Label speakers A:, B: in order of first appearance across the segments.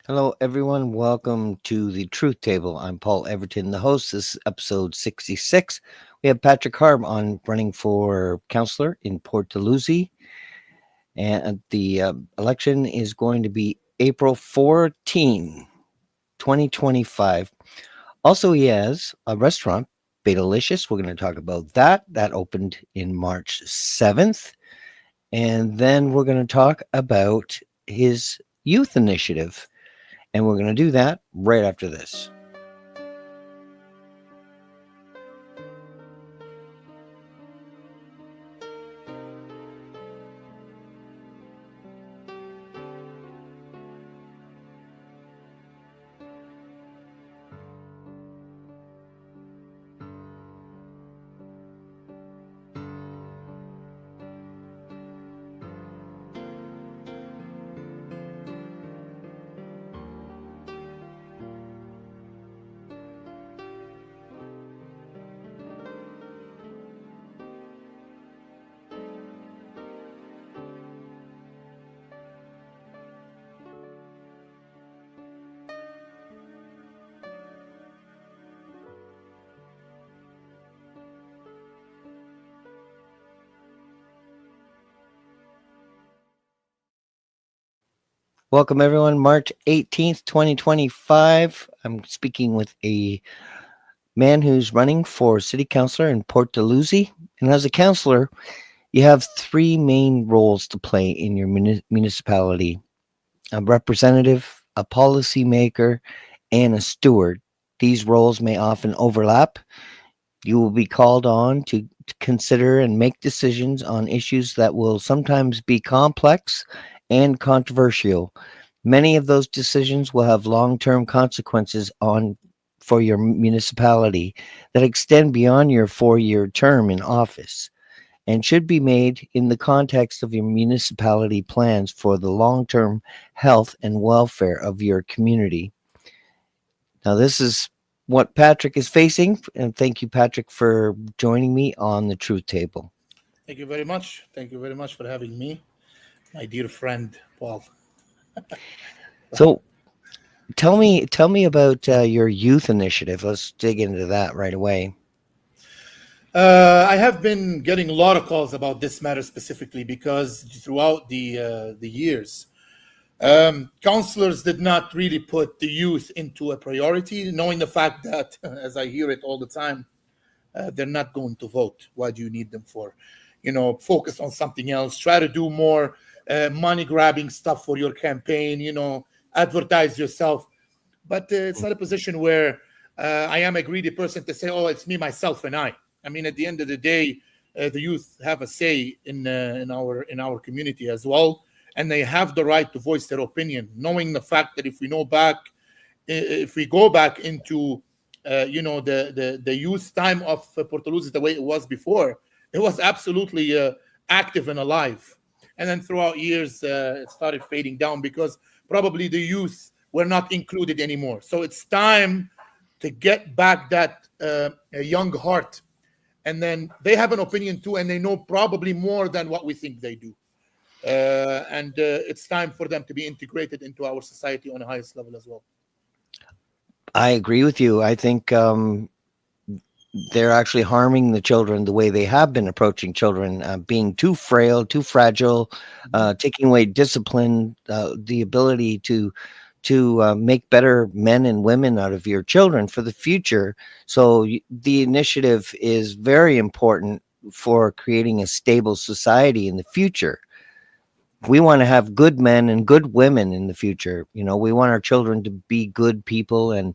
A: Hello, everyone. Welcome to the Truth Table. I'm Paul Everton, the host. This is episode 66. We have Patrick Harb on running for councillor in Port Dalhousie. And the election is going to be April 14, 2025. Also, he has a restaurant, Badelicious. We're going to talk about that. That opened in March 7th. And then we're going to talk about his youth initiative. And we're going to do that right after this. Welcome, everyone. March 18th, 2025. I'm speaking with a man who's running for city councillor in Port Dalhousie. And as a councillor, you have three main roles to play in your municipality: a representative, a policymaker, and a steward. These roles may often overlap. You will be called on to consider and make decisions on issues that will sometimes be complex and controversial. Many of those decisions will have long-term consequences for your municipality that extend beyond your 4-year term in office and should be made in the context of your municipality plans for the long-term health and welfare of your community. Now, this is what Patrick is facing, and thank you, Patrick, for joining me on the Truth Table.
B: Thank you very much. Thank you very much for having me, my dear friend, Paul.
A: So, tell me about your youth initiative. Let's dig into that right away.
B: I have been getting a lot of calls about this matter specifically because throughout the years, councillors did not really put the youth into a priority, knowing the fact that, as I hear it all the time, they're not going to vote. Why do you need them for? Focus on something else. Try to do more money grabbing stuff for your campaign. Advertise yourself. But it's not a position where I am a greedy person to say, "Oh, it's me, myself, and I." I mean, at the end of the day, the youth have a say in our community as well, and they have the right to voice their opinion, knowing the fact that if we go back into the youth time of Port Dalhousie the way it was before, it was absolutely active and alive. And then throughout years, it started fading down because probably the youth were not included anymore. So it's time to get back that young heart. And then they have an opinion too, and they know probably more than what we think they do. And it's time for them to be integrated into our society on the highest level as well.
A: I agree with you. I think they're actually harming the children the way they have been approaching children, being too frail, too fragile, taking away discipline, the ability to make better men and women out of your children for the future. So the initiative is very important for creating a stable society in the future. We want to have good men and good women in the future. We want our children to be good people and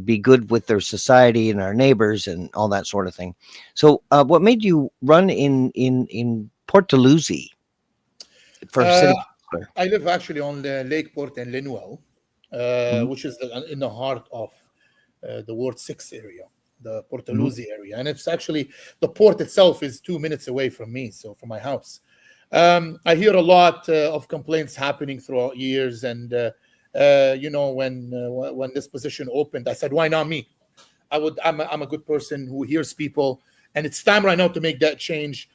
A: be good with their society and our neighbors and all that sort of thing. So what made you run in Port Dalhousie for city?
B: I live actually on the Lakeport and Linwell, which is in the heart of the Ward 6 area, the Port Dalhousie area. And it's actually, the port itself is 2 minutes away from me, so from my house. I hear a lot of complaints happening throughout years. And, when this position opened, I said, why not me? I'm a good person who hears people. And it's time right now to make that change.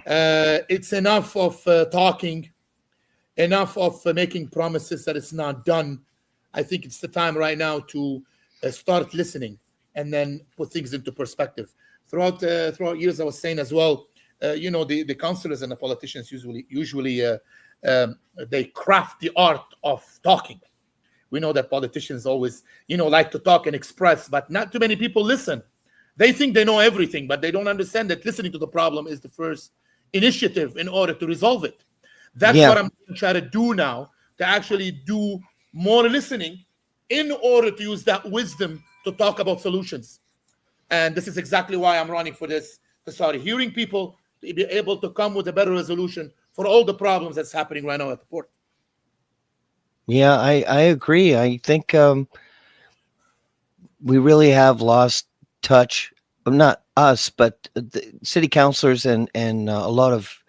B: It's enough of talking, enough of making promises that it's not done. I think it's the time right now to start listening and then put things into perspective. Throughout years, I was saying as well, the councillors and the politicians usually they craft the art of talking. We know that politicians always, like to talk and express, but not too many people listen. They think they know everything, but they don't understand that listening to the problem is the first initiative in order to resolve it. That's
A: Yeah.
B: what I'm trying to do now, to actually do more listening in order to use that wisdom to talk about solutions. And this is exactly why I'm running for this, to start hearing people, to be able to come with a better resolution for all the problems that's happening right now at the port.
A: Yeah, I agree. I think we really have lost touch. Not us, but the city councilors and a lot of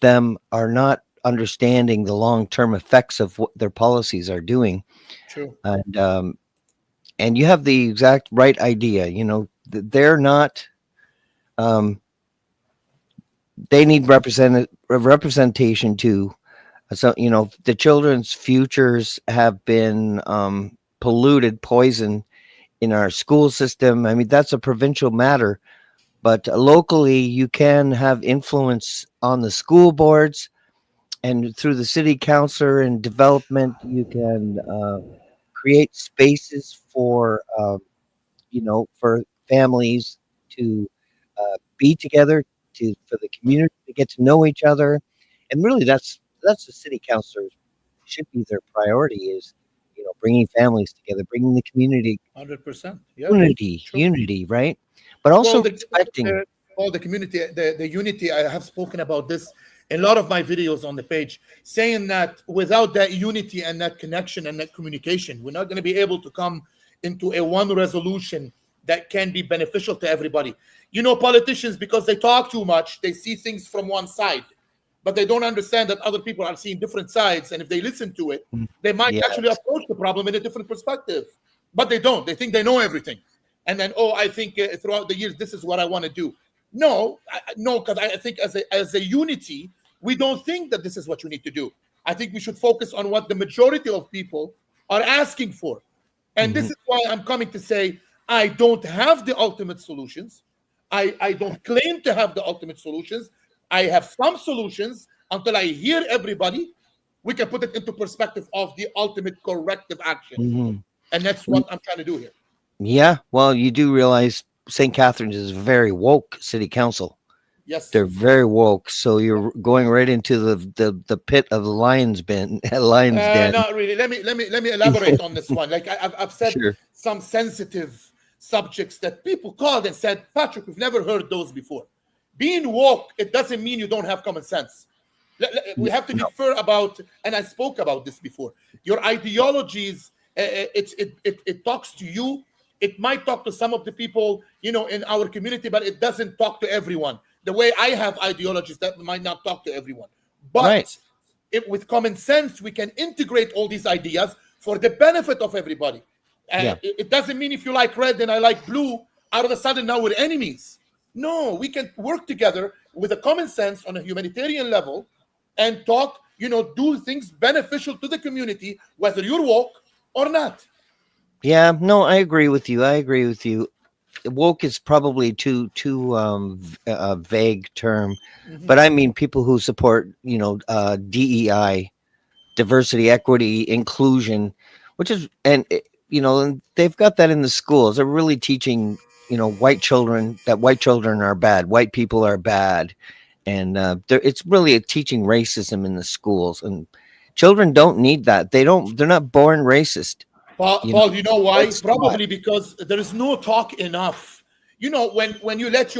A: them are not understanding the long-term effects of what their policies are doing.
B: True.
A: And you have the exact right idea. They're not. They need representation too. So the children's futures have been poisoned in our school system. I mean, that's a provincial matter, but locally you can have influence on the school boards, and through the city councilor and development, you can create spaces for for families to be together, for the community to get to know each other, and really that's the city councilors should be their priority, is bringing families together, bringing the community
B: 100%. Yeah.
A: unity, right? But also respecting.
B: The community, the unity. I have spoken about this in a lot of my videos on the page, saying that without that unity and that connection and that communication, we're not going to be able to come into a one resolution that can be beneficial to everybody. Politicians, because they talk too much, they see things from one side, but they don't understand that other people are seeing different sides. And if they listen to it, they might actually approach the problem in a different perspective. But they don't. They think they know everything. And then, I think throughout the years, this is what I want to do. No, because I think as a unity, we don't think that this is what you need to do. I think we should focus on what the majority of people are asking for. And this is why I'm coming to say, I don't have the ultimate solutions. I don't claim to have the ultimate solutions. I have some solutions. Until I hear everybody, we can put it into perspective of the ultimate corrective action. And that's what I'm trying to do here.
A: Yeah, well, you do realize St. Catharines is a very woke city council.
B: Yes,
A: they're very woke. So you're going right into the pit of the lion's den.
B: Not really. Let me elaborate on this one. Like I've said, some sensitive subjects that people called and said, Patrick, we've never heard those before. Being woke, it doesn't mean you don't have common sense. We have to defer about, and I spoke about this before. Your ideologies, it talks to you. It might talk to some of the people, in our community, but it doesn't talk to everyone. The way I have ideologies, that might not talk to everyone. But with common sense, we can integrate all these ideas for the benefit of everybody. And it doesn't mean if you like red and I like blue, out of a sudden now we're enemies. No, we can work together with a common sense on a humanitarian level and talk, do things beneficial to the community, whether you're woke or not.
A: Yeah, no, I agree with you. Woke is probably too a vague term, but I mean people who support DEI, diversity, equity, inclusion, which is and they've got that in the schools. They're really teaching white children that white children are bad, white people are bad, and it's really teaching racism in the schools. And children don't need that. They're not born racist.
B: Paul, you know why? Probably because there is no talk enough. When you let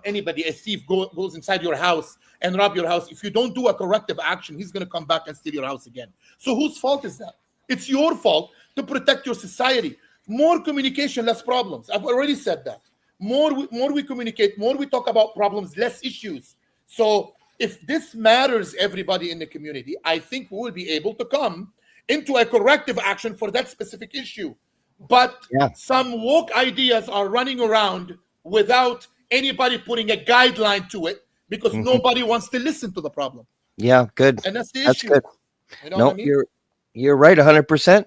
B: anybody, a thief goes inside your house and rob your house, if you don't do a corrective action, he's going to come back and steal your house again. So whose fault is that? It's your fault to protect your society. More communication, less problems. I've already said that. More we communicate, more we talk about problems, less issues. So if this matters everybody in the community, I think we will be able to come into a corrective action for that specific issue. But some woke ideas are running around without anybody putting a guideline to it because nobody wants to listen to the problem.
A: Yeah, good.
B: And that's the issue.
A: Good.
B: You know what I mean?
A: You're right, 100%.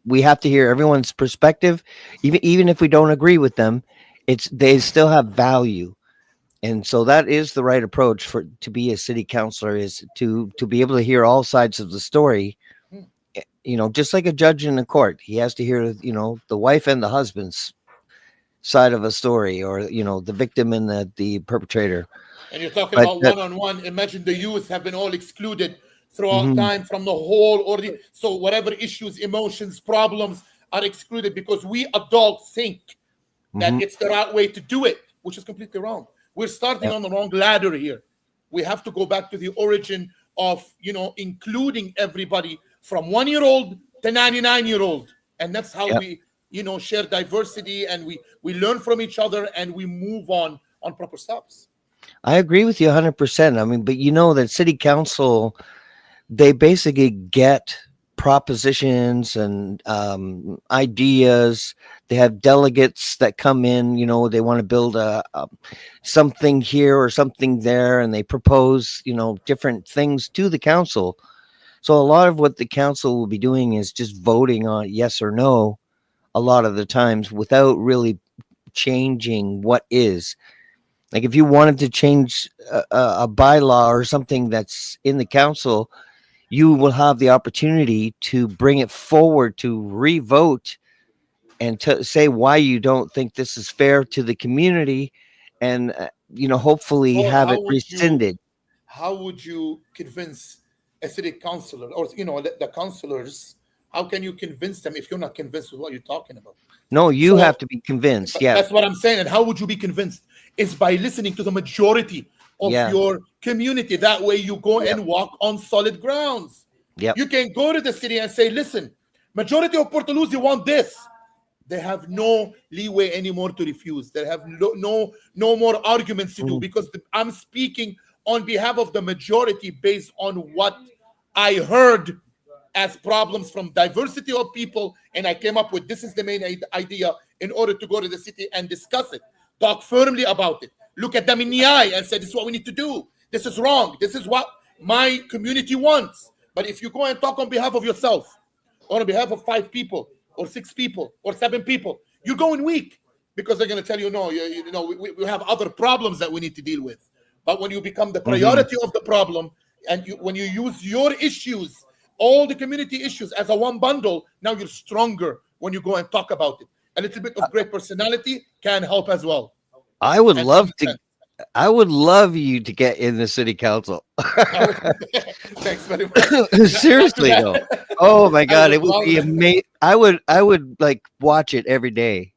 A: We have to hear everyone's perspective, even if we don't agree with them. They still have value, and so that is the right approach for to be a city councilor, is to be able to hear all sides of the story. Just like a judge in a court, he has to hear the wife and the husband's side of a story, or the victim and the perpetrator.
B: And you're talking
A: But
B: about
A: that,
B: one-on-one. Imagine the youth have been all excluded throughout
A: mhm,
B: time from the whole ordeal. So whatever issues, emotions, problems are excluded because we adults think that
A: mhm,
B: it's the right way to do it, which is completely wrong. We're starting
A: yep,
B: on the wrong ladder here. We have to go back to the origin of, including everybody from 1-year-old to 99-year-old. And that's how
A: yep.
B: we, share diversity, and we learn from each other, and we move on proper steps.
A: I agree with you 100%. I mean, but that city council, they basically get propositions and ideas. They have delegates that come in. They want to build a something here or something there, and they propose different things to the council. So a lot of what the council will be doing is just voting on yes or no a lot of the times, without really changing what is. Like, if you wanted to change a bylaw or something that's in the council, you will have the opportunity to bring it forward to revote, and to say why you don't think this is fair to the community, and hopefully
B: Or
A: have it rescinded.
B: how would you convince a city councilor, or the councilors? How can you convince them if you're not convinced with what you're talking about?
A: No, you have
B: So
A: to be convinced. Yes.
B: that's what I'm saying. And how would you be convinced? Is by listening to the majority of
A: Yeah.
B: your community. That way you go
A: Yep.
B: and walk on solid grounds.
A: Yep.
B: You can go to the city and say, listen, majority of Port Dalhousie want this. They have no leeway anymore to refuse. They have no more arguments to do,
A: Mhm.
B: because I'm speaking on behalf of the majority based on what I heard as problems from diversity of people, and I came up with this is the main idea in order to go to the city and discuss it, talk firmly about it, look at them in the eye and say, this is what we need to do, this is wrong, this is what my community wants. But if you go and talk on behalf of yourself, or on behalf of 5 people or 6 people or 7 people, you're going weak, because they're going to tell you, no, we have other problems that we need to deal with. But when you become the
A: Mhm.
B: priority of the problem, and when you use your issues, all the community issues, as a one bundle, now you're stronger when you go and talk about it. A little bit of great personality can help as well,
A: I would
B: and
A: love
B: common
A: to.
B: sense.
A: I would love you to get in the city council.
B: Thanks very much. Not to
A: Seriously, though.
B: that.
A: Oh my
B: I
A: god,
B: would
A: it would
B: love
A: be amazing. I would like watch it every day.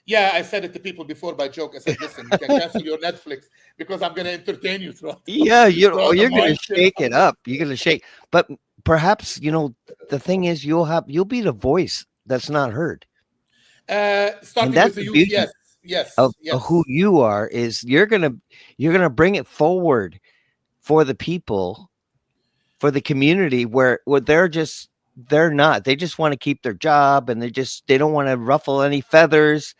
B: Yeah, I said it to people before by joke. I said, listen, you can cancel your Netflix because I'm going to entertain you
A: Yeah,
B: throughout the
A: you're gonna
B: month.
A: shake it up. You're gonna shake. But perhaps the thing is, you'll be the voice that's not heard, and
B: Starting
A: that's
B: with the
A: the
B: youth,
A: beauty
B: yes, yes,
A: of who
B: yes.
A: you are. Is you're gonna bring it forward for the people, for the community, where they just want to keep their job, and they don't want to ruffle any feathers.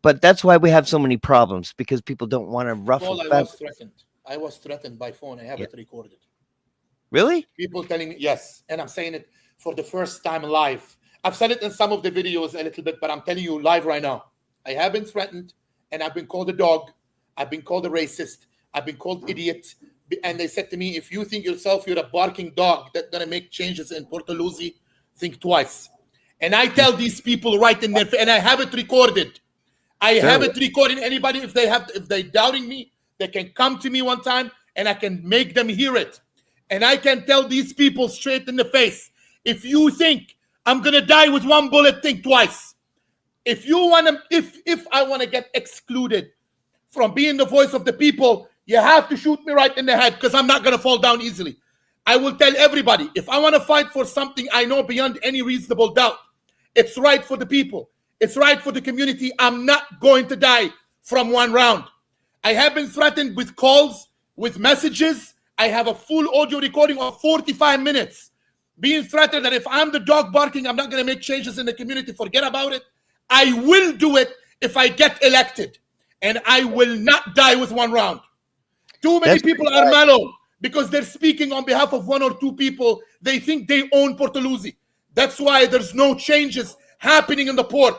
A: But that's why we have so many problems, because people don't want to ruffle
B: Paul, I
A: feathers.
B: was threatened. I was threatened by phone. I have
A: Yeah.
B: it recorded.
A: Really?
B: People telling me, yes, and I'm saying it for the first time live. I've said it in some of the videos a little bit, but I'm telling you live right now. I have been threatened, and I've been called a dog. I've been called a racist. I've been called idiot. And they said to me, if you think yourself you're a barking dog that's going to make changes in Port Dalhousie, think twice. And I tell these people right in there, and I have it recorded. I have
A: Sure.
B: it recorded. Anybody, if they doubting me, they can come to me one time, and I can make them hear it. And I can tell these people straight in the face, if you think I'm gonna die with one bullet, think twice. If you wanna, if I wanna get excluded from being the voice of the people, you have to shoot me right in the head, because I'm not gonna fall down easily. I will tell everybody, if I wanna fight for something I know beyond any reasonable doubt, it's right for the people, it's right for the community, I'm not going to die from one round. I have been threatened with calls, with messages. I have a full audio recording of 45 minutes being threatened that if I'm the dog barking, I'm not going to make changes in the community. Forget about it. I will do it if I get elected, and I will not die with one round. Too many
A: That's
B: people
A: pretty
B: are
A: hard.
B: mellow because they're speaking on behalf of 1 or 2 people. They think they own Port Dalhousie. That's why there's no changes happening in the port.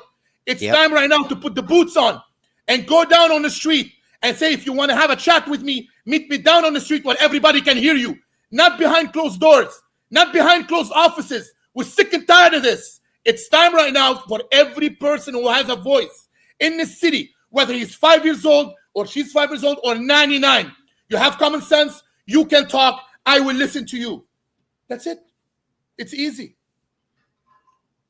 B: It's time right now to put the boots on and go down on the street and say, if you want to have a chat with me, meet me down on the street where everybody can hear you. Not behind closed doors, not behind closed offices. We're sick and tired of this. It's time right now for every person who has a voice in this city, whether he's 5 years old or she's 5 years old or 99. You have common sense. You can talk. I will listen to you. That's it. It's easy.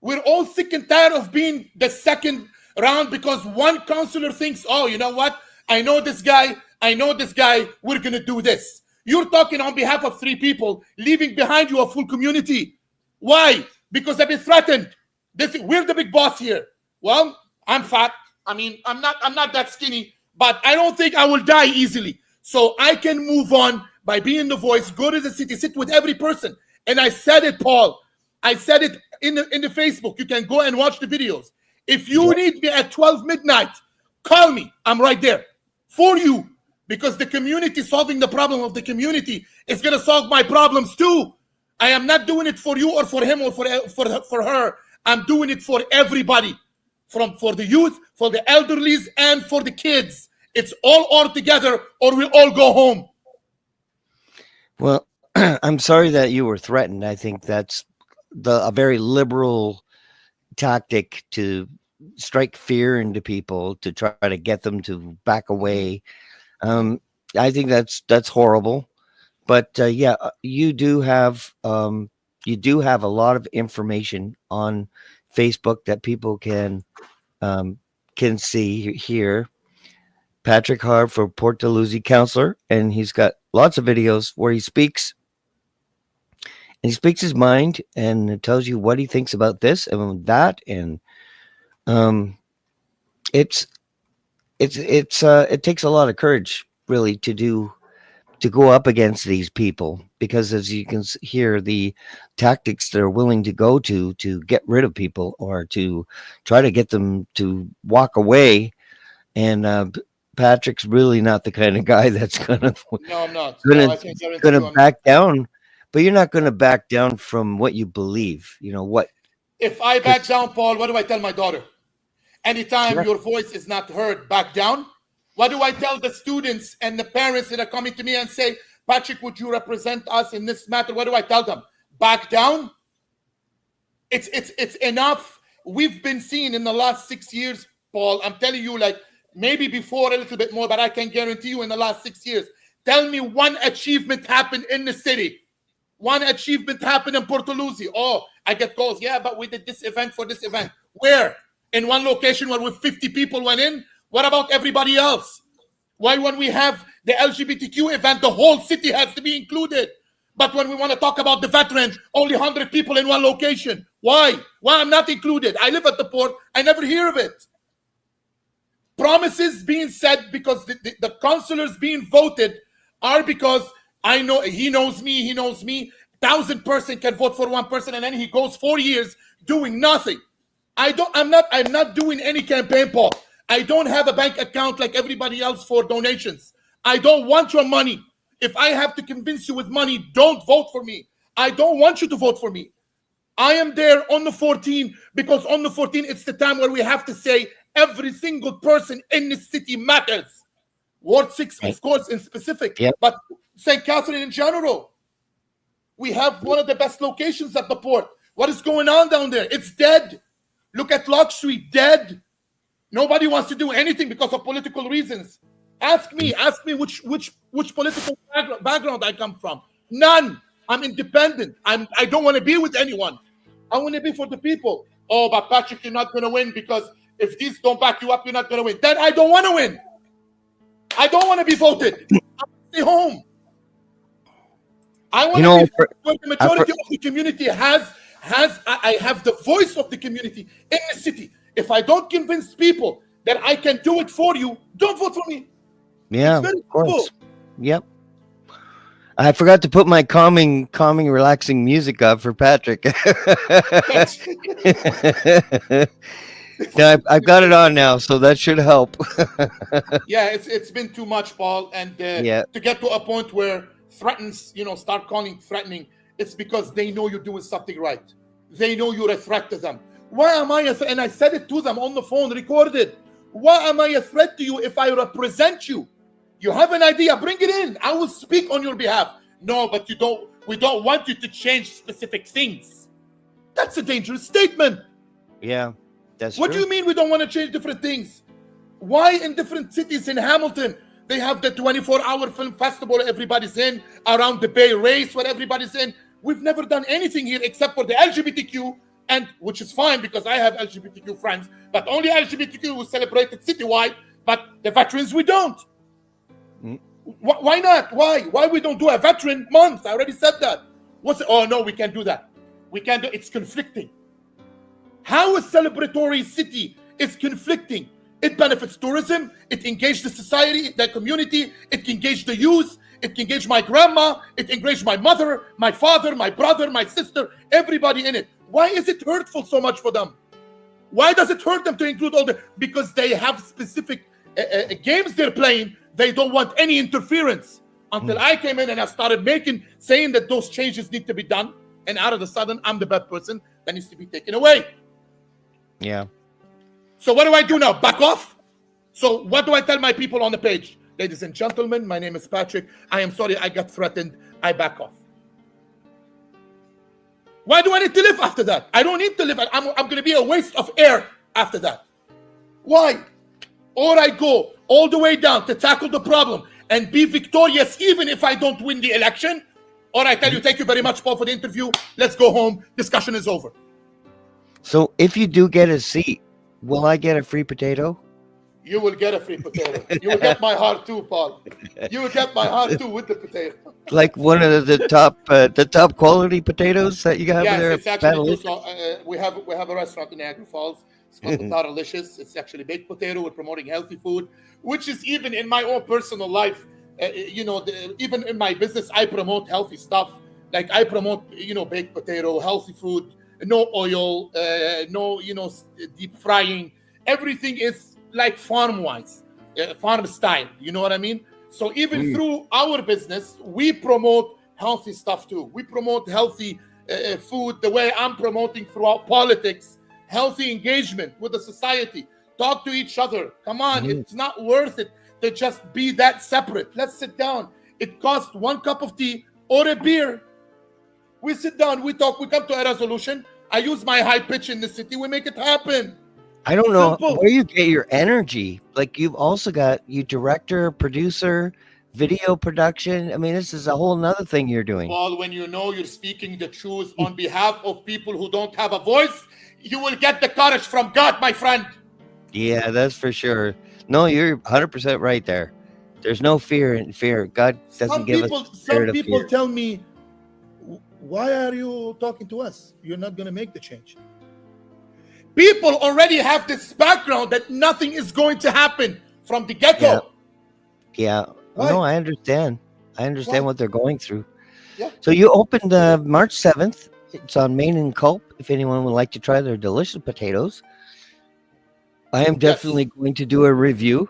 B: We're all sick and tired of being the second round because one councillor thinks, oh, you know what? I know this guy. We're going to do this. You're talking on behalf of 3 people, leaving behind you a full community. Why? Because they've been threatened. We're the big boss here. Well, I'm fat. I mean, I'm not that skinny, but I don't think I will die easily. So I can move on by being the voice, go to the city, sit with every person. And I said it, Paul. I said it in the Facebook. You can go and watch the videos. If you need me at 12 midnight, call me. I'm right there for you, because the community, solving the problem of the community is going to solve my problems too. I am not doing it for you or for him or for her. I'm doing it for everybody, for the youth, for the elderlies, and for the kids. It's all together, or we'll all go home.
A: Well, I'm sorry that you were threatened. I think that's a very liberal tactic to strike fear into people, to try to get them to back away. I think that's horrible. But you do have a lot of information on Facebook that people can see here. Patrick Harb for Port Dalhousie Councillor, and he's got lots of videos where he speaks. And he speaks his mind and tells you what he thinks about this and that, and it takes a lot of courage, really, to go up against these people, because as you can hear, the tactics they're willing to go to get rid of people or to try to get them to walk away. And Patrick's really not the kind of guy that's gonna back down. But you're not going to back down from what you believe. You know what?
B: If I back down, Paul, what do I tell my daughter? Anytime your voice is not heard, back down. What do I tell the students and the parents that are coming to me and say, Patrick, would you represent us in this matter? What do I tell them? Back down. It's enough. We've been seeing in the last 6 years, Paul, I'm telling you, like maybe before a little bit more, but I can guarantee you in the last 6 years, tell me one achievement happened in the city. One achievement happened in Port Dalhousie. Oh, I get calls. Yeah, but we did this event for this event. Where? In one location where 50 people went in? What about everybody else? Why, when we have the LGBTQ event, the whole city has to be included? But when we want to talk about the veterans, only 100 people in one location. Why? Why I'm not included? I live at the port. I never hear of it. Promises being said because the councillors being voted are because I know he knows me. 1,000 person can vote for one person, and then he goes 4 years doing nothing. I'm not doing any campaign, Paul. I don't have a bank account like everybody else for donations. I don't want your money. If I have to convince you with money, don't vote for me. I don't want you to vote for me. I am there on the 14th because on the 14th, it's the time where we have to say every single person in this city matters. Ward 6, of course, in specific, but St. Catharines in general. We have one of the best locations at the port. What is going on down there? It's dead. Look at Lock Street, dead. Nobody wants to do anything because of political reasons. Ask me which political background I come from. None. I'm independent. I don't want to be with anyone. I want to be for the people. Oh, but Patrick, you're not going to win because if these don't back you up, you're not going to win. Then I don't want to win. I don't want to be voted. I want to stay home. I want to be where the majority of the community has. I have the voice of the community in the city. If I don't convince people that I can do it for you, don't vote for me.
A: Yeah, of course. Yep. I forgot to put my calming, relaxing music up for Patrick. No, I've got it on now, so that should help.
B: Yeah, it's been too much, Paul, and to get to a point where threatens, start calling threatening, it's because they know you're doing something right. they know you're a threat to them. Why am I and I said it to them on the phone, recorded. Why am I a threat to you if I represent you? You have an idea, bring it in. I will speak on your behalf. No, but we don't want you to change specific things. That's a dangerous statement.
A: Yeah, that's
B: What
A: true.
B: do you mean we don't want to change different things? Why in different cities in Hamilton, they have the 24-hour film festival everybody's in, around the Bay Race where everybody's in. We've never done anything here except for the LGBTQ, and which is fine because I have LGBTQ friends, but only LGBTQ was celebrated citywide, but the veterans we don't. Why not? Why we don't do a veteran month? I already said that. Oh no, we can't do that. We can't do it's conflicting. How a celebratory city is conflicting? It benefits tourism, it engages the society, the community, it can engage the youth, it can engage my grandma, it engages my mother, my father, my brother, my sister, everybody in it. Why is it hurtful so much for them? Why does it hurt them to include all the... Because they have specific games they're playing, they don't want any interference. Until I came in and I started saying that those changes need to be done, and out of the sudden, I'm the bad person that needs to be taken away.
A: Yeah.
B: So what do I do now? Back off? So what do I tell my people on the page? Ladies and gentlemen, my name is Patrick. I am sorry I got threatened. I back off. Why do I need to live after that? I don't need to live. I'm going to be a waste of air after that. Why? Or I go all the way down to tackle the problem and be victorious even if I don't win the election. Or I tell you, thank you very much, Paul, for the interview. Let's go home. Discussion is over.
A: So if you do get a seat, will I get a free potato?
B: You will get a free potato. You will get my heart too, Paul. You will get my heart too with the potato.
A: Like one of the top quality potatoes that you have there.
B: Yes, it's actually we have a restaurant in Niagara Falls. It's called Catharines. It's actually baked potato. We're promoting healthy food, which is even in my own personal life. Even in my business, I promote healthy stuff. Like I promote, baked potato, healthy food, no oil, no, deep frying. Everything is like farm-wise, farm style. You know what I mean? So even through our business, we promote healthy stuff too. We promote healthy food the way I'm promoting throughout politics, healthy engagement with the society. Talk to each other. Come on, it's not worth it to just be that separate. Let's sit down. It costs 1 cup of tea or a beer. We sit down, we talk, we come to a resolution. I use my high pitch in the city. We make it happen.
A: I don't know
B: Simple.
A: where you get your energy. Like you've also got you director, producer, video production. I mean, this is a whole nother thing you're doing.
B: Paul, when you know you're speaking the truth on behalf of people who don't have a voice, you will get the courage from God, my friend.
A: Yeah, that's for sure. No, you're 100% right there. There's no fear in fear. God doesn't give us the spirit of fear.
B: Some people tell me, why are you talking to us? You're not going to make the change. People already have this background that nothing is going to happen from the get-go.
A: Yeah.
B: Why?
A: No, I understand. I understand what they're going through.
B: Yeah.
A: So you opened March 7th. It's on Main and Culp. If anyone would like to try their delicious potatoes, I am definitely going to do a review,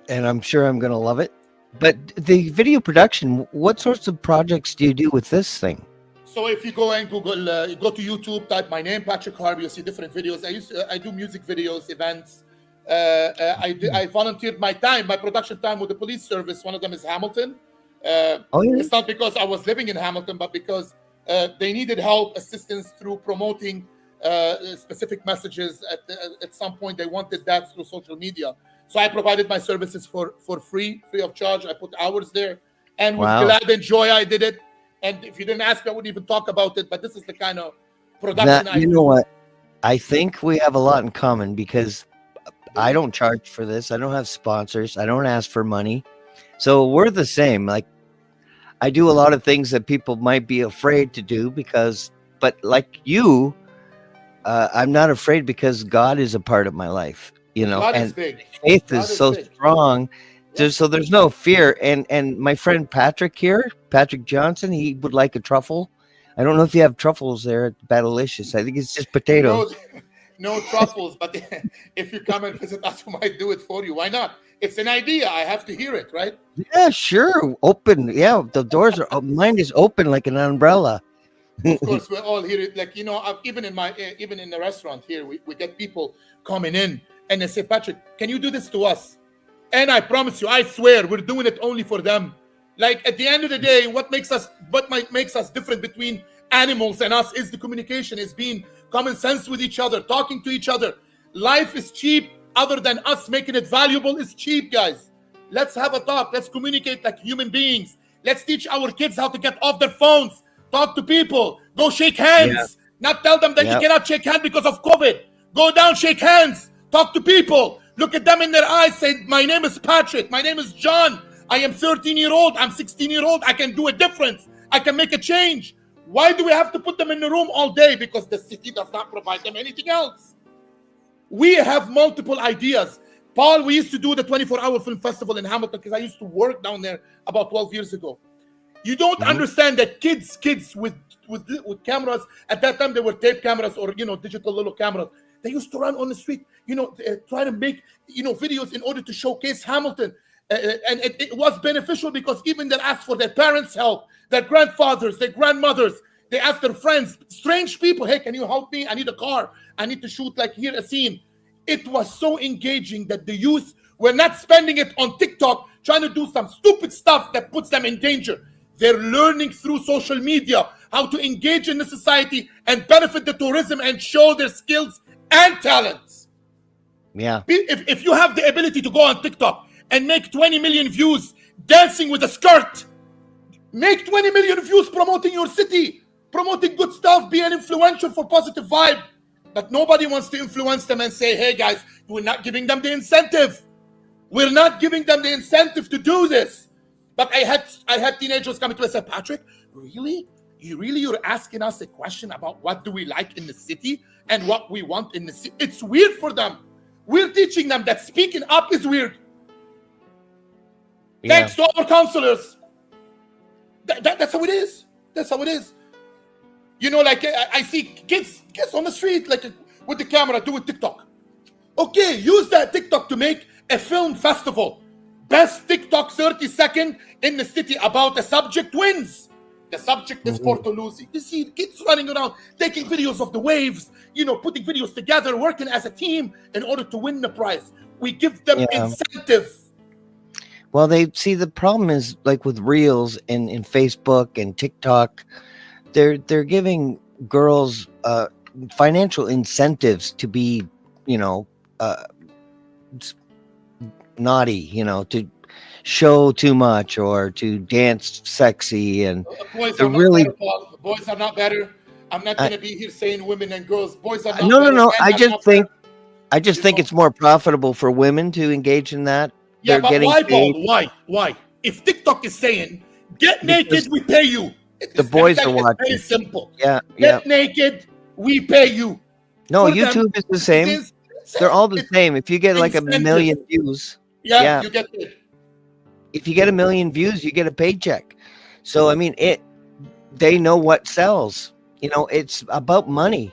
A: and I'm sure I'm going to love it. But the video production, what sorts of projects do you do with this thing?
B: So if you go and Google, go to YouTube, type my name, Patrick Harb, you'll see different videos. I do music videos, events. I volunteered my production time with the police service. One of them is Hamilton. It's not because I was living in Hamilton, but because they needed help, assistance through promoting specific messages. At some point, they wanted that through social media. So I provided my services for free of charge. I put hours there. And with glad and joy, I did it. And if you didn't ask, I wouldn't even talk about it. But this is the kind of production I do.
A: You know what? I think we have a lot in common because I don't charge for this. I don't have sponsors. I don't ask for money. So we're the same. Like I do a lot of things that people might be afraid to do but like you, I'm not afraid because God is a part of my life,
B: God
A: and
B: is big.
A: Faith is so strong. So there's no fear. And my friend Patrick Johnson, he would like a truffle. I don't know if you have truffles there at Battlelicious. I think it's just potatoes.
B: No truffles, but if you come and visit us, we might do it for you. Why not? It's an idea. I have to hear it, right?
A: Yeah, sure. Open. Yeah, the doors are. Mine is open like an umbrella.
B: Of course, we all hear it. Like, even in the restaurant here, we get people coming in and they say, Patrick, can you do this to us? And I promise you, I swear, we're doing it only for them. Like, at the end of the day, what makes us different between animals and us is the communication, is being common sense with each other, talking to each other. Life is cheap. Other than us making it valuable is cheap, guys. Let's have a talk. Let's communicate like human beings. Let's teach our kids how to get off their phones, talk to people, go shake hands, not tell them that you cannot shake hands because of COVID. Go down, shake hands, talk to people, look at them in their eyes, say, my name is Patrick, my name is John, I am 13-year-old, I'm 16-year-old, I can do a difference, I can make a change. Why do we have to put them in the room all day? Because the city does not provide them anything else. We have multiple ideas. Paul, we used to do the 24-hour film festival in Hamilton because I used to work down there about 12 years ago. You don't understand that kids with cameras, at that time they were tape cameras or digital little cameras. They used to run on the street, try to make videos in order to showcase Hamilton, and it was beneficial because even they asked for their parents' help, their grandfathers, their grandmothers. They asked their friends, strange people, hey, can you help me? I need a car. I need to shoot here a scene. It was so engaging that the youth were not spending it on TikTok trying to do some stupid stuff that puts them in danger. They're learning through social media how to engage in the society and benefit the tourism and show their skills and talents.
A: Yeah.
B: If you have the ability to go on TikTok and make 20 million views dancing with a skirt, make 20 million views promoting your city, promoting good stuff, be an influencer for positive vibe. But nobody wants to influence them and say, hey guys, we're not giving them the incentive. We're not giving them the incentive to do this. But I had teenagers coming to me and say, Patrick, really? You're asking us a question about what do we like in the city and what we want in the city? It's weird for them. We're teaching them that speaking up is weird. Yeah. Thanks to our counselors. That's how it is. That's how it is. I see kids on the street, with the camera, doing TikTok. Okay, use that TikTok to make a film festival. Best TikTok 30-second in the city about a subject wins. The subject is Port Dalhousie. You see kids running around, taking videos of the waves, putting videos together, working as a team in order to win the prize. We give them incentive.
A: Well, the problem is with Reels and Facebook and TikTok, they're giving girls financial incentives to be, naughty, to show too much or to dance sexy, and
B: boys are really better, Paul. Boys are not better. I'm not going to be here saying women and girls. Boys are not better.
A: No. I just think it's more profitable for women to engage in that.
B: Yeah, but why, Paul? Why? If TikTok is saying get naked, we pay you.
A: The boys are watching.
B: It's very simple.
A: Yeah.
B: Get naked, we pay you.
A: No, YouTube is the same. They're all the same. If you get a million views,
B: you get paid.
A: If you get a million views, you get a paycheck. So I mean, they know what sells. It's about money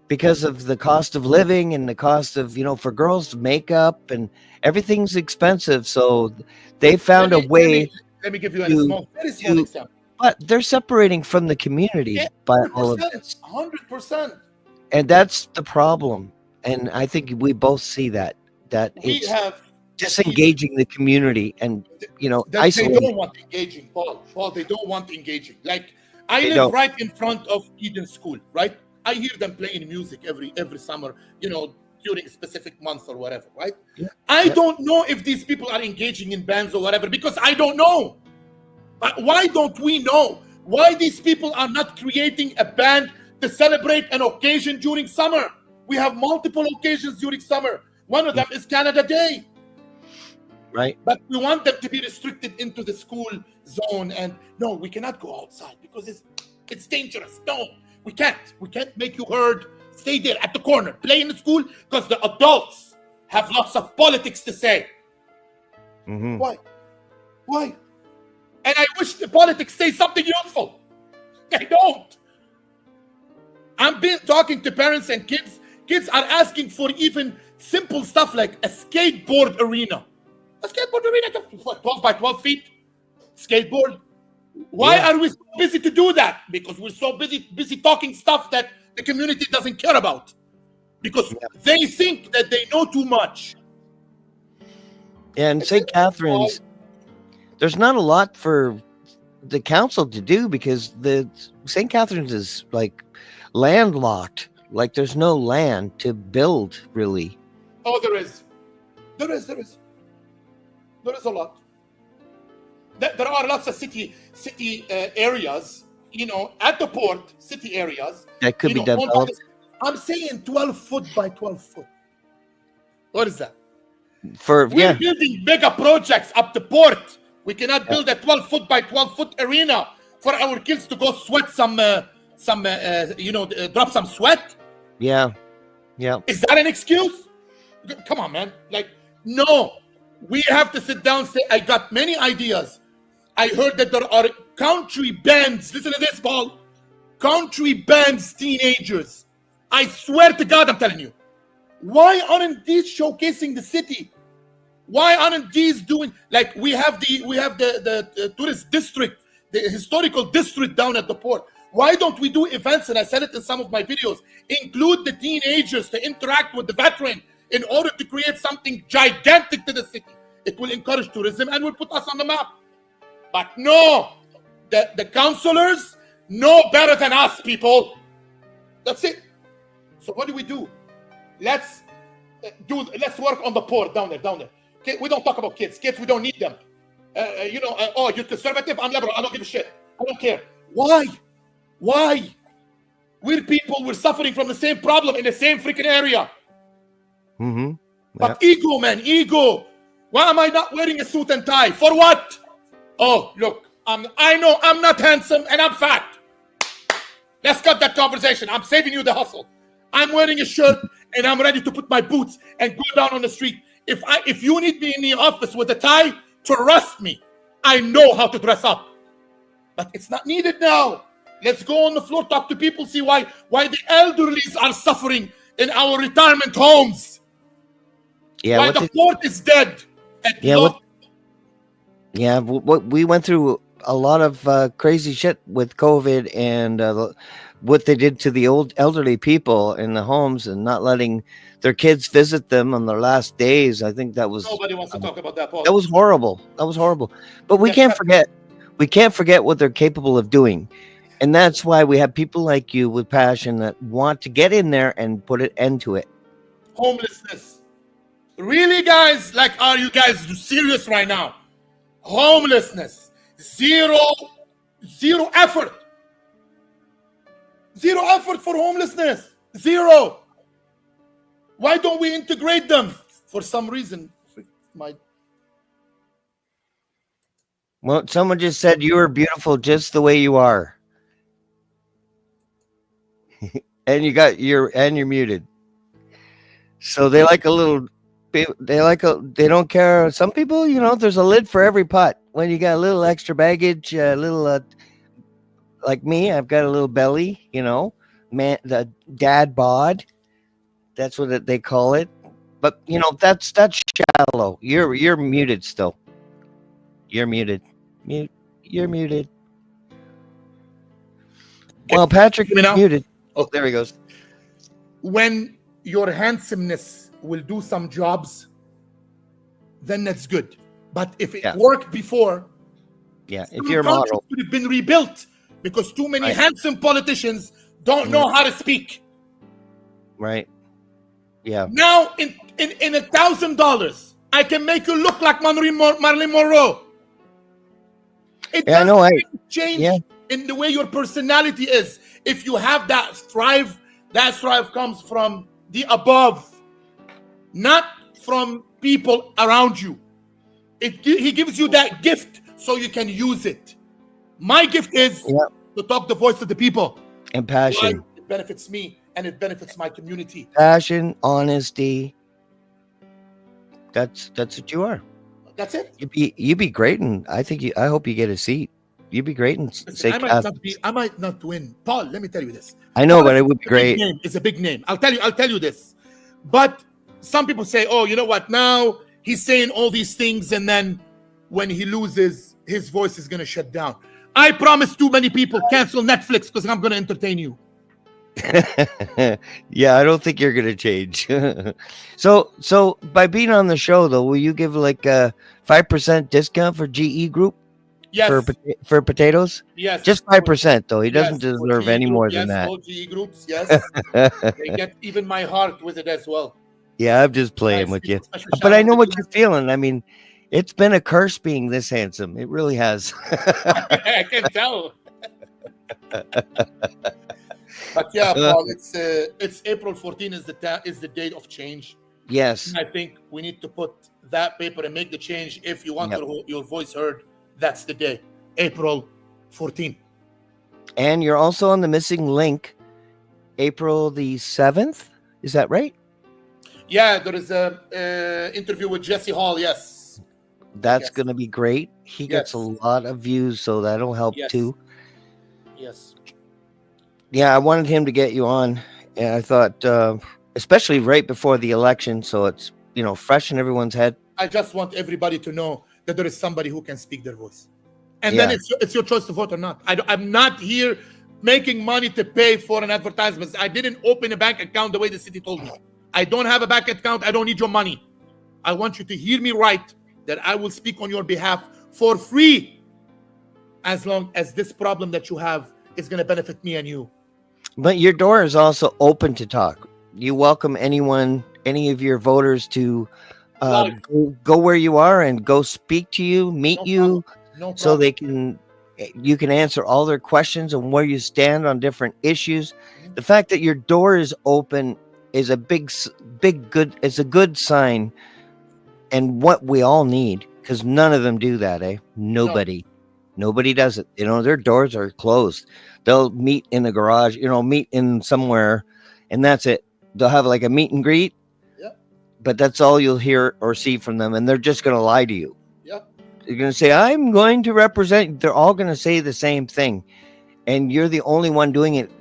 A: because of the cost of living and the cost of for girls makeup and everything's expensive. So they found a way.
B: Let me give you a very small example.
A: But they're separating from the community by all of this.
B: 100%.
A: And that's the problem. And I think we both see that it's disengaging the community and, isolating.
B: They don't want engaging, Paul, they don't want engaging. I live right in front of Eden School, right? I hear them playing music every summer, during a specific month or whatever, right? Yeah. I don't know if these people are engaging in bands or whatever because I don't know. But why don't we know? Why these people are not creating a band to celebrate an occasion during summer? We have multiple occasions during summer. One of them is Canada Day.
A: Right.
B: But we want them to be restricted into the school zone. And no, we cannot go outside because it's dangerous. No, we can't. We can't make you heard. Stay there at the corner. Play in the school because the adults have lots of politics to say.
A: Mm-hmm.
B: Why? And I wish the politics say something useful. They don't. I've been talking to parents and kids. Kids are asking for even simple stuff like a skateboard arena. A skateboard arena, 12 by 12 feet. Skateboard. Why
A: Yeah.
B: are we so busy to do that? Because we're so busy talking stuff that the community doesn't care about. Because they think that they know too much.
A: Yeah, and
B: It's
A: St. Catharines, there's not a lot for the council to do because the St. Catharines is like landlocked. Like there's no land to build really.
B: Oh, there is a lot. There are lots of city areas, at the port, city areas.
A: That could be
B: owned by
A: developed.
B: I'm saying 12 foot by 12 foot. What is that?
A: For
B: We're building mega projects up the port. We cannot build a 12 foot by 12 foot arena for our kids to go sweat drop some sweat.
A: yeah.
B: Is that an excuse? Come on, man. Like, no. We have to sit down and say, I got many ideas. I heard that there are country bands. Listen to this, Paul. Country bands, teenagers. I swear to God, I'm telling you. Why aren't these showcasing the city? Why aren't these doing, like, we have the tourist district, the historical district down at the port. Why don't we do events? And I said it in some of my videos. Include the teenagers to interact with the veteran in order to create something gigantic to the city. It will encourage tourism and will put us on the map. But no, the councillors know better than us, people. That's it. So what do? Let's work on the port down there. Okay, we don't talk about kids. Kids, we don't need them. You're conservative, I'm liberal. I don't give a shit. I don't care. Why? We're people. We're suffering from the same problem in the same freaking area.
A: Mm-hmm.
B: But ego, man, ego. Why am I not wearing a suit and tie? For what? Oh, look, I know I'm not handsome and I'm fat. Let's cut that conversation. I'm saving you the hustle. I'm wearing a shirt and I'm ready to put my boots and go down on the street. If you need me in the office with a tie, trust me, I know how to dress up. But it's not needed now. Let's go on the floor, talk to people, see why the elderly are suffering in our retirement homes.
A: Yeah.
B: Why the port is dead.
A: What we went through a lot of crazy shit with COVID and what they did to the old elderly people in the homes and not letting their kids visit them on their last days. I think that was
B: nobody wants to talk about that, Paul.
A: That was horrible. But we can't forget what they're capable of doing. And that's why we have people like you with passion that want to get in there and put an end to it.
B: Homelessness. Really, guys? Like, are you guys serious right now? Homelessness. Zero effort. Zero effort for homelessness. Zero. Why don't we integrate them? For some reason.
A: Well, someone just said you are beautiful just the way you are. And you're muted. So they like a little, they don't care. Some people, there's a lid for every pot. When you got a little extra baggage, like me, I've got a little belly, man, the dad bod. That's what they call it. But that's shallow. You're muted still. You're muted. You're muted. Well, Patrick is muted. Oh, there he goes.
B: When your handsomeness will do some jobs, then that's good. But if it worked before,
A: if you're a model,
B: could have been rebuilt because too many handsome politicians don't know how to speak.
A: Right. Yeah.
B: Now, in $1,000, I can make you look like Marilyn Monroe. It doesn't change in the way your personality is. If you have that strive comes from the above, not from people around you. He gives you that gift so you can use it. My gift is to talk the voice of the people.
A: And passion.
B: It benefits me and it benefits my community.
A: Passion, honesty. That's what you are.
B: That's it.
A: You'd be great, and I hope you get a seat. You'd be great, and
B: I might not win. Paul, let me tell you this.
A: I know, but it would be great.
B: It's a big name. I'll tell you this. But some people say, "Oh, you know what? Now he's saying all these things, and then when he loses, his voice is gonna shut down." I promise too many people cancel Netflix because I'm going to entertain you.
A: Yeah, I don't think you're gonna change. So by being on the show though, will you give like a 5% discount for GE Group
B: Yes.
A: for potatoes?
B: Yes.
A: Just 5% though. He
B: Yes.
A: doesn't
B: For
A: deserve
B: GE
A: any
B: Group,
A: more than
B: yes.
A: that.
B: All GE Groups, yes. They get even my heart with it as well.
A: Yeah, I'm just
B: I
A: playing with
B: speak
A: you.
B: a special
A: But
B: shout
A: I
B: out
A: know
B: to
A: what
B: you.
A: you're feeling. I mean, it's been a curse being this handsome. It really has.
B: I can tell. But yeah, Paul, it's April 14 is the date of change.
A: Yes.
B: And I think we need to put that paper and make the change. If you want
A: Yep.
B: your voice heard, that's the day, April 14.
A: And you're also on the missing link, April the 7th. Is that right?
B: Yeah, there is a interview with Jesse Hall. Yes,
A: That's
B: yes,
A: going to be great. He gets a
B: yes,
A: lot of views, so that'll help
B: yes,
A: too.
B: yes.
A: Yeah, I wanted him to get you on, and I thought, especially right before the election, so it's fresh in everyone's head.
B: I just want everybody to know that there is somebody who can speak their voice, and then
A: Yeah,
B: it's your choice to vote or not. I'm not here making money to pay for an advertisement. I didn't open a bank account the way the city told me. I don't have a bank account. I don't need your money. I want you to hear me right, that I will speak on your behalf for free, as long as this problem that you have is going to benefit me and you.
A: but your door is also open to talk. You welcome anyone, any of your voters to
B: Live,
A: go where you are and go speak to you, meet
B: no
A: you,
B: problem. No
A: so
B: problem.
A: you can answer all their questions and where you stand on different issues.
B: Mhm.
A: The fact that your door is open is a good. It's a good sign, and what we all need, because none of them do that.
B: No,
A: Nobody does it. Their doors are closed. They'll meet in the garage. Meet in somewhere, and that's it. They'll have like a meet and greet,
B: yeah,
A: but that's all you'll hear or see from them, and they're just going to lie to you.
B: yeah.
A: They're going to say, I'm going to represent. They're all going to say the same thing. And you're the only one doing it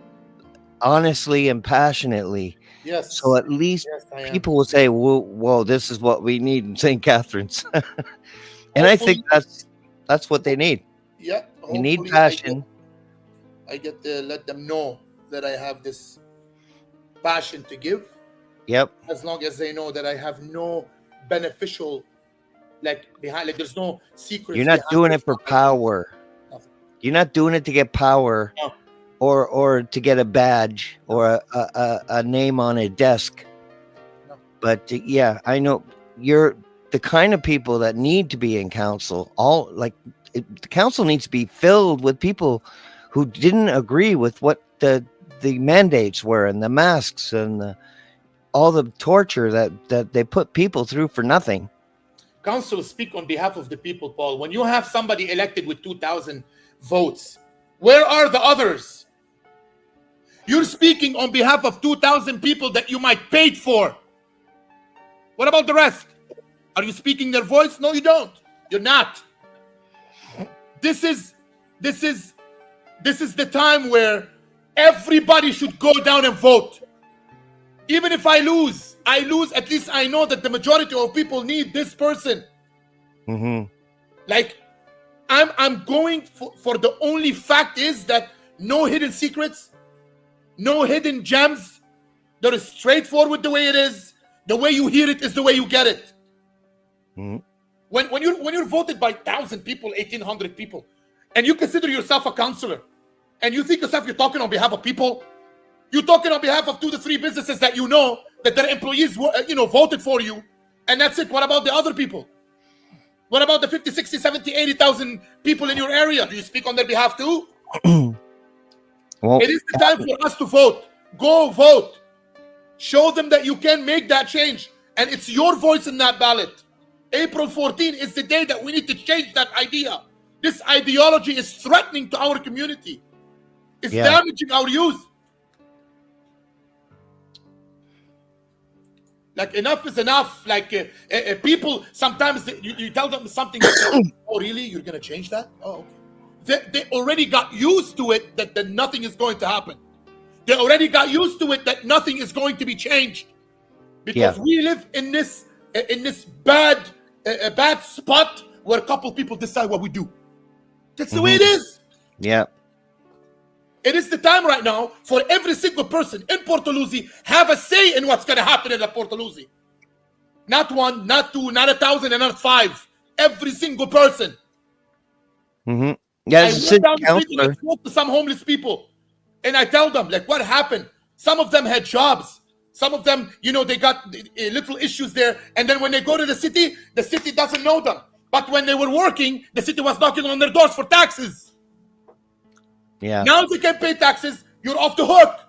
A: honestly and passionately. So
B: Yes,
A: at least
B: yes, I am.
A: people will say, whoa, this is what we need in St. Catharines. And I think
B: Hopefully,
A: that's what they need.
B: yeah.
A: You need
B: Hopefully,
A: passion.
B: I get to let them know that I have this passion to give.
A: Yep.
B: As long as they know that I have no beneficial, like behind, like there's no secrets.
A: You're not
B: behind
A: doing
B: this.
A: it for power.
B: Nothing.
A: You're not doing it to get power
B: No.
A: or to get a badge or a name on a desk.
B: No.
A: But yeah, I know you're the kind of people that need to be in council. The council needs to be filled with people who didn't agree with what the mandates were and the masks and all the torture that they put people through for nothing.
B: Council speak on behalf of the people, Paul. When you have somebody elected with 2,000 votes, where are the others? You're speaking on behalf of 2,000 people that you might paid for. What about the rest? Are you speaking their voice? No, you don't. You're not. This is the time where everybody should go down and vote. Even if I lose, at least I know that the majority of people need this person.
A: Mm-hmm.
B: Like, I'm going for the only fact is that no hidden secrets, no hidden gems. That is straightforward the way it is. The way you hear it is the way you get it.
A: Mm-hmm.
B: When you're voted by 1,000 people, 1,800 people, and you consider yourself a councillor, and you think yourself you're talking on behalf of people, you're talking on behalf of 2 to 3 businesses that that their employees voted for you, and that's it. What about the other people? What about the 50, 60, 70, 80,000 people in your area? Do you speak on their behalf too?
A: Well,
B: it is the time for us to vote. Go vote. Show them that you can make that change, and it's your voice in that ballot. April 14 is the day that we need to change that idea. This ideology is threatening to our community. It's damaging our youth. Like, enough is enough. Like, people, sometimes you tell them something. Oh, really? You're going to change that? Oh, okay. They already got used to it that nothing is going to happen. They already got used to it that nothing is going to be changed. Because we live in this bad spot where a couple people decide what we do. That's the way it is.
A: Yeah.
B: It is the time right now for every single person in Port Dalhousie have a say in what's going to happen in Port Dalhousie. Not one, not two, not 1,000, and not 5. Every single person.
A: Mm-hmm. Yeah,
B: I
A: as a
B: went
A: city
B: down the street and I
A: councillor.
B: spoke to some homeless people. And I tell them, like, what happened? Some of them had jobs. Some of them, they got little issues there. And then when they go to the city doesn't know them. But when they were working, the city was knocking on their doors for taxes.
A: Yeah.
B: Now they can pay taxes. You're off the hook.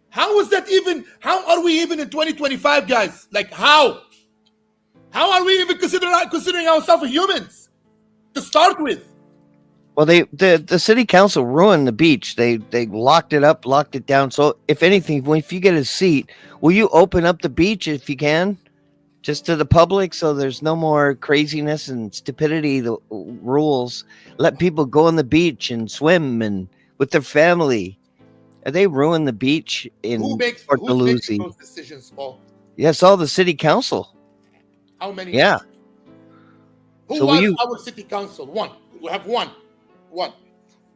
B: How are we even in 2025, guys? Like, how? How are we even considering ourselves humans to start with?
A: Well, the city council ruined the beach. They locked it up, locked it down. So if anything, if you get a seat, will you open up the beach if you can, just to the public, so there's no more craziness and stupidity? The rules. Let people go on the beach and swim and with their family. They ruined the beach in
B: Who's
A: Port
B: making
A: Dalhousie.
B: those decisions, Paul?
A: Yes, all the city council.
B: How many?
A: Yeah.
B: Who
A: So
B: was our city council? One. We have one.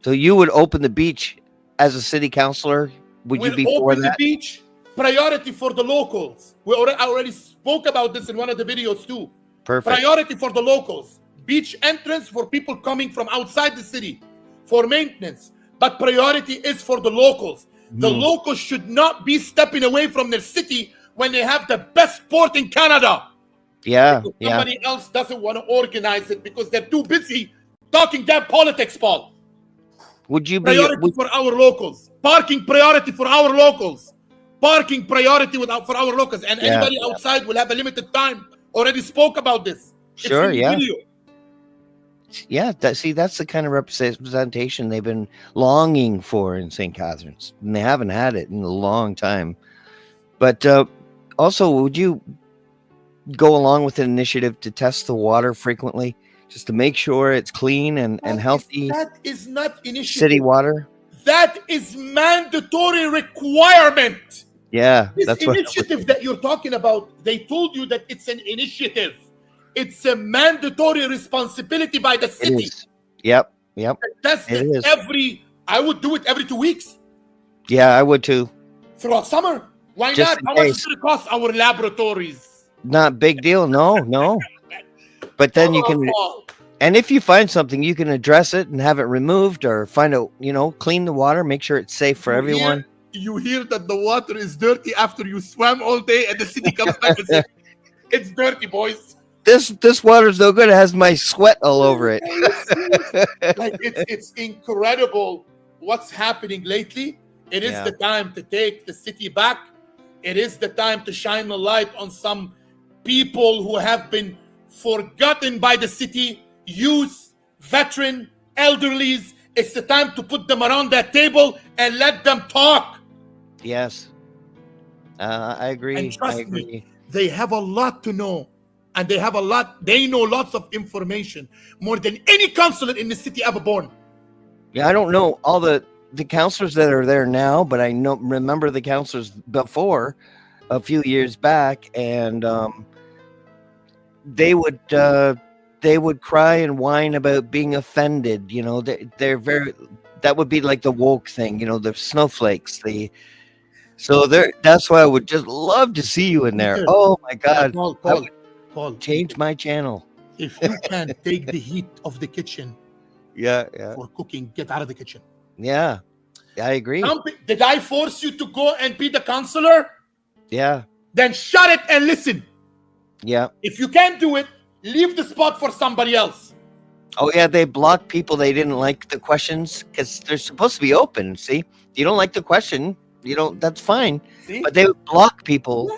A: So you would open the beach as a city councillor? Would you be for
B: open
A: that?
B: the beach, priority for the locals. I already spoke about this in one of the videos too.
A: Perfect.
B: Priority for the locals. Beach entrance for people coming from outside the city for maintenance. But priority is for the locals. The locals should not be stepping away from their city when they have the best port in Canada.
A: Yeah,
B: Because somebody else doesn't want to organize it because they're too busy talking damn politics, Paul.
A: Would you be
B: Priority for our locals. Parking priority for our locals. Parking priority for our locals. And anybody outside will have a limited time. Already spoke about this.
A: Sure,
B: it's in the video.
A: Yeah, that's the kind of representation they've been longing for in St. Catharines, and they haven't had it in a long time. But also, would you go along with an initiative to test the water frequently, just to make sure it's clean and healthy?
B: That is not initiative.
A: City water.
B: That is mandatory requirement.
A: Yeah,
B: This
A: that's
B: initiative that you're talking about, they told you that it's an initiative. It's a mandatory responsibility by the city.
A: It is. Yep.
B: That's
A: It is.
B: I would do it every 2 weeks.
A: Yeah, I would too.
B: Throughout summer. Why
A: Just
B: not?
A: in
B: How much
A: case.
B: is it cost our laboratories?
A: Not big deal. No. But then you can,
B: Paul.
A: and if you find something, you can address it and have it removed, or find out, clean the water, make sure it's safe for everyone.
B: You hear that the water is dirty after you swam all day, and the city comes back and says, "It's dirty, boys."
A: This water's no good. It has my sweat all over it.
B: Like it's incredible what's happening lately. It is the time to take the city back. It is the time to shine the light on some people who have been forgotten by the city, youth, veteran, elderlies. It's the time to put them around that table and let them talk.
A: Yes. I agree.
B: And trust me, they have a lot to know. And they know lots of information, more than any councillor in the city ever born.
A: Yeah, I don't know all the councillors that are there now, but I remember the councillors before, a few years back, and they would cry and whine about being offended. They're very, that would be like the woke thing, the snowflakes. That's why I would just love to see you in there. Oh my God.
B: Paul,
A: Change my channel.
B: If you can take the heat of the kitchen for cooking, get out of the kitchen.
A: Yeah, I agree.
B: Did I force you to go and be the councillor?
A: Yeah.
B: Then shut it and listen.
A: Yeah.
B: If you can't do it, leave the spot for somebody else.
A: Oh yeah, they blocked people. They didn't like the questions because they're supposed to be open. See, you don't like the question, that's fine.
B: See?
A: But they would block people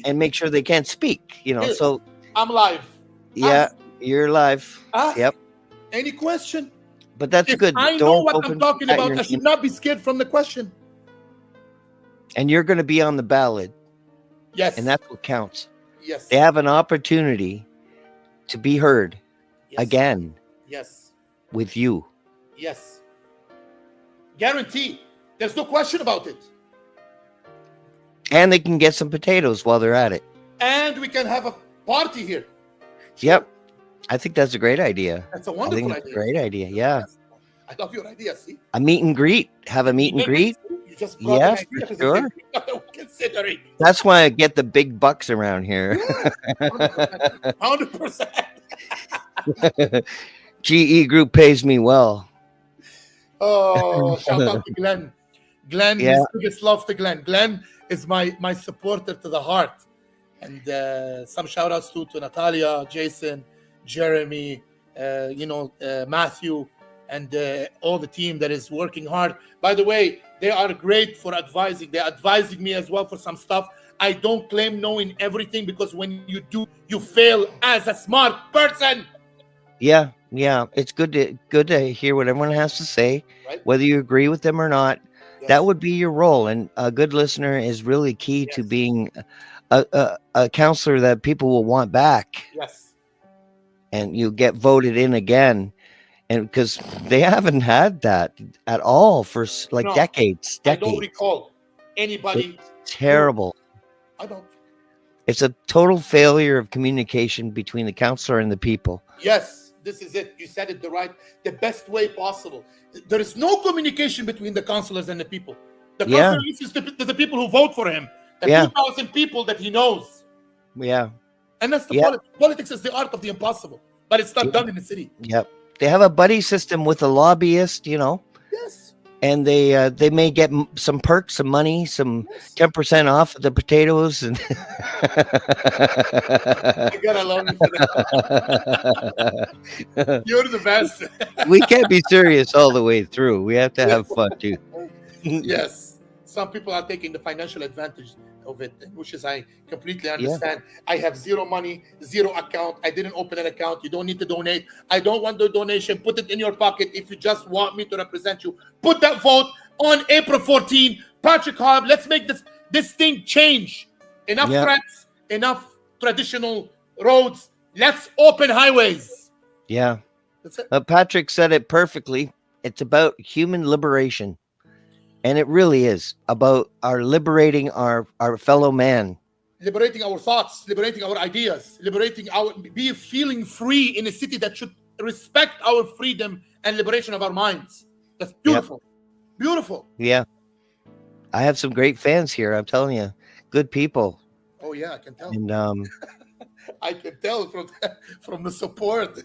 A: and make sure they can't speak. So
B: I'm live.
A: yeah, you're live.
B: Ask.
A: Yep.
B: Any question?
A: But that's
B: If
A: good.
B: I know what I'm talking about, I should not be scared from the question.
A: And you're going to be on the ballot.
B: Yes.
A: And that's what counts.
B: Yes.
A: They have an opportunity to be heard again.
B: Yes.
A: With you.
B: Yes. Guarantee. There's no question about it.
A: And they can get some potatoes while they're at it.
B: And we can have a party here.
A: Yep. I think that's a great idea.
B: That's a wonderful idea.
A: Great idea. Yeah.
B: I love your idea. See,
A: A meet and greet. Have a meet and greet.
B: You just brought an
A: Yeah, for
B: idea to the
A: sure.
B: table. I'm considering.
A: That's why I get the big bucks around here.
B: Yeah, 100%.
A: GE Group pays me well.
B: Oh, shout out to Glenn. Glenn,
A: Yeah.
B: his biggest love to Glenn. Glenn is my supporter to the heart. And some shout outs to Natalia, Jason, Jeremy, Matthew, and all the team that is working hard. By the way, they are great for advising. They're advising me as well for some stuff. I don't claim knowing everything, because when you do, you fail as a smart person.
A: Yeah. It's good to hear what everyone has to say,
B: Right?
A: whether you agree with them or not.
B: Yes.
A: That would be your role, and a good listener is really key to being a counselor that people will want back.
B: Yes.
A: And you get voted in again, and because they haven't had that at all for like
B: No,
A: decades.
B: I don't recall anybody.
A: Terrible.
B: I don't.
A: It's a total failure of communication between the counselor and the people.
B: Yes, this is it. You said it the best way possible. There is no communication between the counselors and the people. The counselor listens to the people who vote for him. The 2,000 people that he knows.
A: Yeah.
B: And that's the politics. Politics is the art of the impossible. But it's not done in the city.
A: Yep. They have a buddy system with a lobbyist,
B: Yes.
A: and they may get some perks, some money, some 10% off of the potatoes. And
B: I gotta love you for that. You're the best.
A: We can't be serious all the way through. We have to have fun too.
B: Yes. Some people are taking the financial advantage of it, which is I completely understand. I have zero money, zero account. I didn't open an account. You don't need to donate. I don't want the donation. Put it in your pocket. If you just want me to represent you, put that vote on April 14. Patrick Harb, let's make this thing change. Enough threats, enough traditional roads. Let's open highways.
A: Yeah.
B: That's it.
A: Patrick said it perfectly. It's about human liberation. And it really is about liberating our fellow man.
B: Liberating our thoughts, liberating our ideas, be feeling free in a city that should respect our freedom and liberation of our minds. That's beautiful. Yep. Beautiful.
A: Yeah. I have some great fans here. I'm telling you, good people.
B: Oh yeah, I can tell.
A: And
B: I can tell from the support.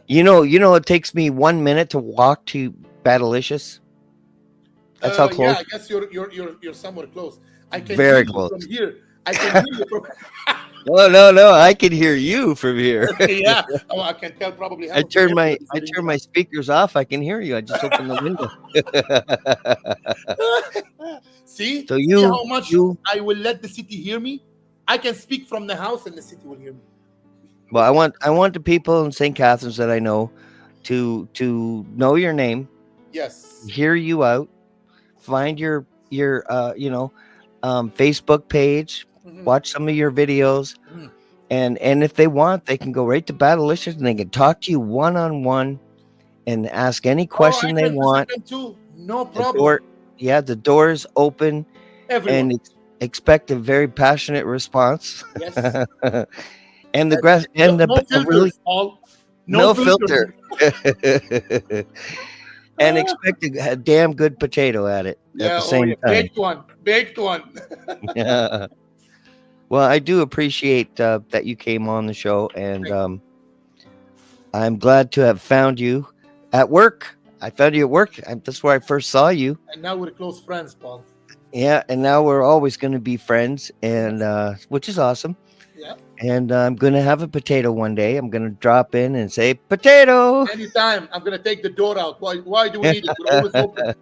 A: It takes me 1 minute to walk to Badalicious. That's how close.
B: Yeah, I guess you're somewhere close. I can
A: Very
B: hear
A: close
B: you from here. I can hear you from.
A: No. I can hear you from here.
B: Yeah. Oh, I can tell probably.
A: I turn my speakers off. I can hear you. I just open the window.
B: See?
A: So
B: See how much I will let the city hear me? I can speak from the house and the city will hear me.
A: Well, I want the people in St. Catharines that I know to know your name.
B: Yes.
A: Hear you out. Find your Facebook page. Watch some of your videos, and if they want, they can go right to Badalicious and they can talk to you one-on-one and ask any question they want.
B: No problem.
A: The door's open.
B: Everyone.
A: And expect a very passionate response.
B: Yes.
A: And the grass and
B: no
A: the
B: filters,
A: really
B: Paul.
A: no filter. And expect a damn good potato at it at the same time.
B: Baked one.
A: Yeah. Well, I do appreciate that you came on the show, and I'm glad to have found you at work. I found you at work. That's where I first saw you.
B: And now we're close friends, Paul.
A: Yeah, and now we're always going to be friends, and which is awesome.
B: Yeah.
A: And I'm going to have a potato one day. I'm going to drop in and say, potato!
B: Anytime. I'm going to take the door out. Why do we need it? We're always open.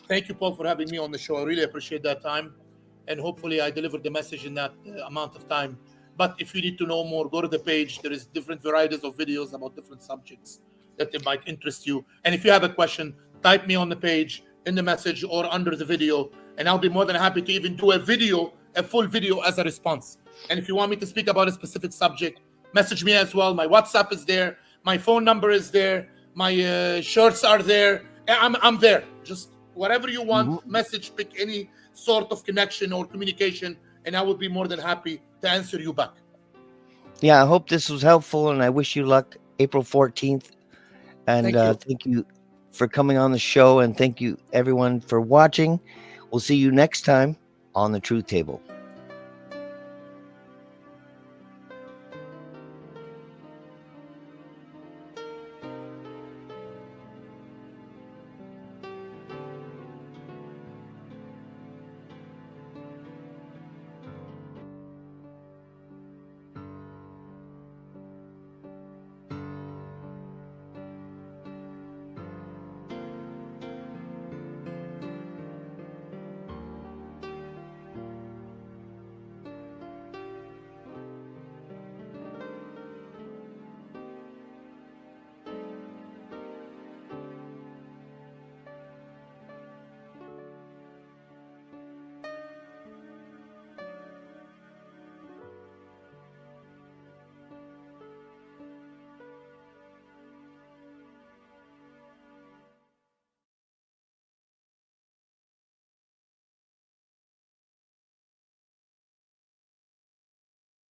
B: Thank you, Paul, for having me on the show. I really appreciate that time. And hopefully I delivered the message in that amount of time. But if you need to know more, go to the page. There is different varieties of videos about different subjects that it might interest you. And if you have a question, type me on the page, in the message, or under the video. And I'll be more than happy to even do a full video as a response. And if you want me to speak about a specific subject, message me as well. My WhatsApp is there. My phone number is there. My shirts are there. I'm there. Just whatever you want, message, pick any sort of connection or communication, and I will be more than happy to answer you back.
A: Yeah, I hope this was helpful, and I wish you luck April 14th And
B: Thank you.
A: thank you for coming on the show. And thank you, everyone, for watching. We'll see you next time on the Truth Table.